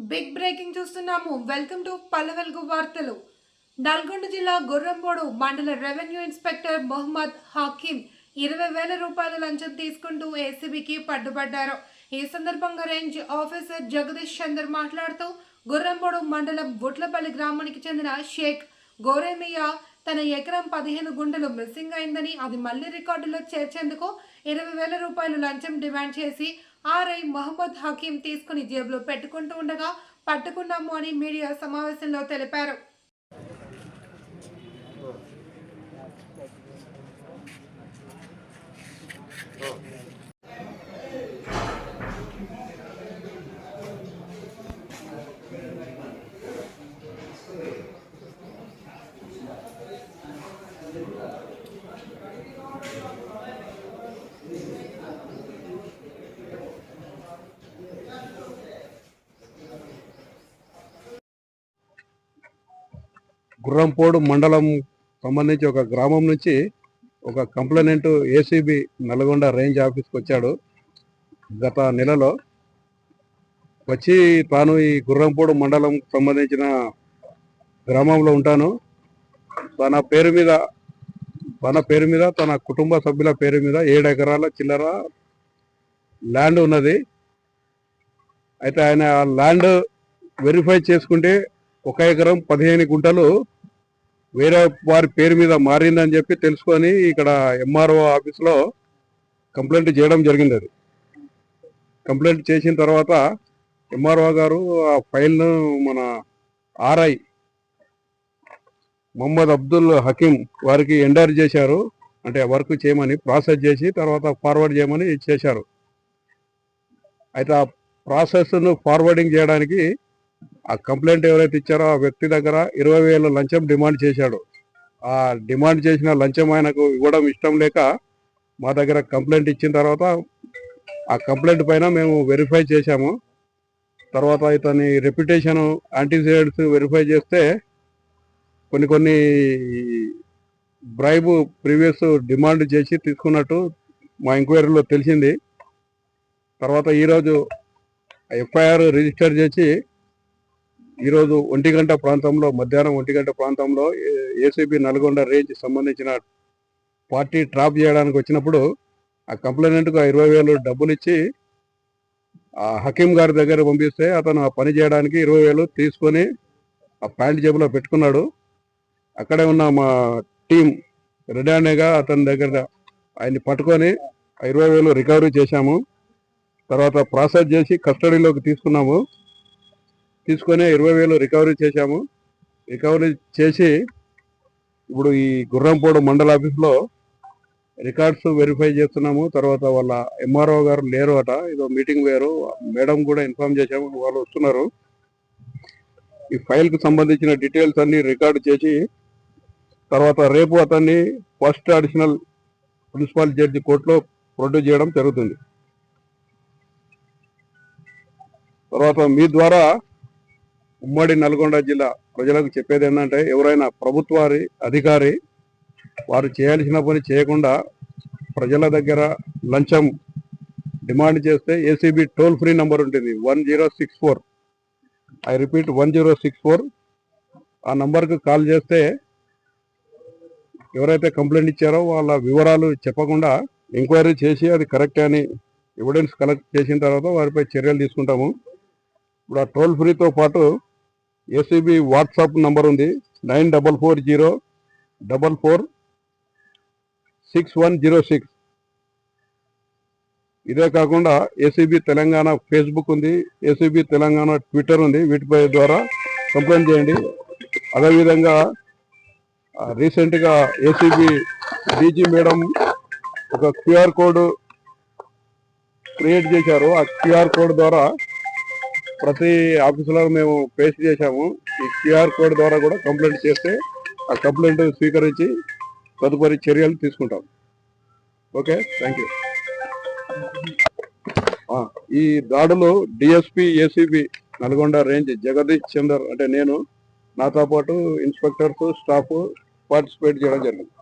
Big breaking చూస్తున్నాము. Welcome to Pallevelugu వార్తలు. నల్గొండ జిల్లా గుర్రంపోడు మండల రెవెన్యూ ఇన్స్పెక్టర్ మొహమ్మద్ హకీం 20,000 రూపాయల లంచం తీసుకుంటూ ఏసీబీకి పట్టుబడ్డారు. ఈ సందర్భంగా రేంజ్ ఆఫీసర్ జగదీష్ చందర్ మాట్లాడుతూ గుర్రంపోడు మండలం బుట్లపల్లి గ్రామానికి చెందిన షేక్ గోరేమియా తన ఎకరం 15 గుంటలు మిస్సింగ్ అయిందని, అది మళ్లీ రికార్డులో చేర్చేందుకు 20,000 రూపాయలు లంచం డిమాండ్ చేసి ఆర్ఐ మహమ్మద్ హకీం తీసుకుని జేబులో పెట్టుకుంటూ ఉండగా పట్టుకున్నాము అని మీడియా సమావేశంలో తెలిపారు. గుర్రంపోడు మండలం సంబంధించి ఒక గ్రామం నుంచి ఒక కంప్లైనెంట్ ఏసీబీ నల్గొండ రేంజ్ ఆఫీస్కి వచ్చాడు. గత నెలలో వచ్చి తాను ఈ గుర్రంపోడు మండలం సంబంధించిన గ్రామంలో ఉంటాను, తన పేరు మీద తన కుటుంబ సభ్యుల పేరు మీద 7 ఎకరాల చిల్లర ల్యాండ్ ఉన్నది. అయితే ఆయన ల్యాండ్ వెరిఫై చేసుకుంటే 1 ఎకరం 15 గుంటలు వేరే వారి పేరు మీద మారిందని చెప్పి తెలుసుకొని ఇక్కడ ఎంఆర్ఓ ఆఫీస్లో కంప్లైంట్ చేయడం జరిగింది. అది కంప్లైంట్ చేసిన తర్వాత ఎంఆర్ఓ గారు ఆ ఫైల్ను మన ఆర్ఐ మొహమ్మద్ అబ్దుల్ హకీం వారికి ఎండర్ చేశారు. అంటే వర్క్ చేయమని ప్రాసెస్ చేసి తర్వాత ఫార్వర్డ్ చేయమని చేశారు. అయితే ఆ ప్రాసెస్ను ఫార్వర్డింగ్ చేయడానికి ఆ కంప్లైంట్ ఎవరైతే ఇచ్చారో ఆ వ్యక్తి దగ్గర 20,000 లంచం డిమాండ్ చేశాడు. ఆ డిమాండ్ చేసిన లంచం ఆయనకు ఇవ్వడం ఇష్టం లేక మా దగ్గర కంప్లైంట్ ఇచ్చిన తర్వాత ఆ కంప్లైంట్ పైన మేము వెరిఫై చేశాము. తర్వాత ఇతని రెప్యుటేషన్ యాంటీసిడెంట్స్ వెరిఫై చేస్తే కొన్ని బ్రైబ్ ప్రీవియస్ డిమాండ్ చేసి తీసుకున్నట్టు మా ఎంక్వైరీలో తెలిసింది. తర్వాత ఈరోజు ఎఫ్ఐఆర్ రిజిస్టర్ చేసి ఈరోజు మధ్యాహ్నం 1 గంట ప్రాంతంలో ఏసీబీ నల్గొండ రేంజ్ సంబంధించిన పార్టీ ట్రాప్ చేయడానికి వచ్చినప్పుడు ఆ కంప్లైనెంట్కు 20,000 డబ్బులు ఇచ్చి ఆ హకీం గారి దగ్గర పంపిస్తే అతను ఆ పని చేయడానికి 20,000 తీసుకొని ఆ ప్యాంట్ జేబులో పెట్టుకున్నాడు. అక్కడే ఉన్న మా టీం రెడీ అనేగా అతని దగ్గర ఆయన్ని పట్టుకొని 20,000 రికవరీ చేశాము. తర్వాత ప్రాసెస్ చేసి కస్టడీలోకి తీసుకొని 20,000 రికవరీ చేశాము. రికవరీ చేసి ఇప్పుడు ఈ గుర్రంపోడు మండల ఆఫీస్లో రికార్డ్స్ వెరిఫై చేస్తున్నాము. తర్వాత వాళ్ళ ఎంఆర్ఓ గారు లేరు అట, ఏదో మీటింగ్ వేరు, మేడం కూడా ఇన్ఫార్మ్ చేశాము, వాళ్ళు వస్తున్నారు. ఈ ఫైల్కి సంబంధించిన డీటెయిల్స్ అన్ని రికార్డు చేసి తర్వాత రేపు అతన్ని ఫస్ట్ అడిషనల్ ప్రిన్సిపల్ జడ్జి కోర్టులో ప్రొడ్యూస్ చేయడం జరుగుతుంది. తర్వాత మీ ద్వారా ఉమ్మడి నల్గొండ జిల్లా ప్రజలకు చెప్పేది ఏంటంటే, ఎవరైనా ప్రభుత్వారి అధికారి వారు చేయాల్సిన పని చేయకుండా ప్రజల దగ్గర లంచం డిమాండ్ చేస్తే ఏసీబీ టోల్ ఫ్రీ నంబర్ ఉంటుంది 1064. I repeat 1064. ఆ నంబర్కి కాల్ చేస్తే ఎవరైతే కంప్లైంట్ ఇచ్చారో వాళ్ళ వివరాలు చెప్పకుండా ఎంక్వైరీ చేసి అది కరెక్ట్ అని ఎవిడెన్స్ కలెక్ట్ చేసిన తర్వాత వారిపై చర్యలు తీసుకుంటాము. ఇప్పుడు ఆ టోల్ ఫ్రీతో పాటు ఏసీబీ వాట్సాప్ నంబర్ ఉంది 9440446106. ఇదే కాకుండా ఏసీబీ తెలంగాణ ఫేస్బుక్ ఉంది, ఏసీబీ తెలంగాణ ట్విట్టర్ ఉంది. వీటిపై ద్వారా కంప్లైంట్ చేయండి. అదేవిధంగా రీసెంట్గా ఏసీబీ డీజీ మేడం ఒక క్యూఆర్ కోడ్ క్రియేట్ చేశారు. ఆ క్యూఆర్ కోడ్ ద్వారా ప్రతి ఆఫీసులో మేము పేస్ట్ చేశాము. ఈ క్యూఆర్ కోడ్ ద్వారా కూడా కంప్లైంట్ చేస్తే ఆ కంప్లైంట్ స్వీకరించి తదుపరి చర్యలు తీసుకుంటాం. Okay, thank you. ఈ దాడులో DSP ACB Nalgonda range Jagadish Chander అంటే నేను, నాతో పాటు ఇన్స్పెక్టర్స్ స్టాఫ్ పార్టిసిపేట్ చేయడం జరిగింది.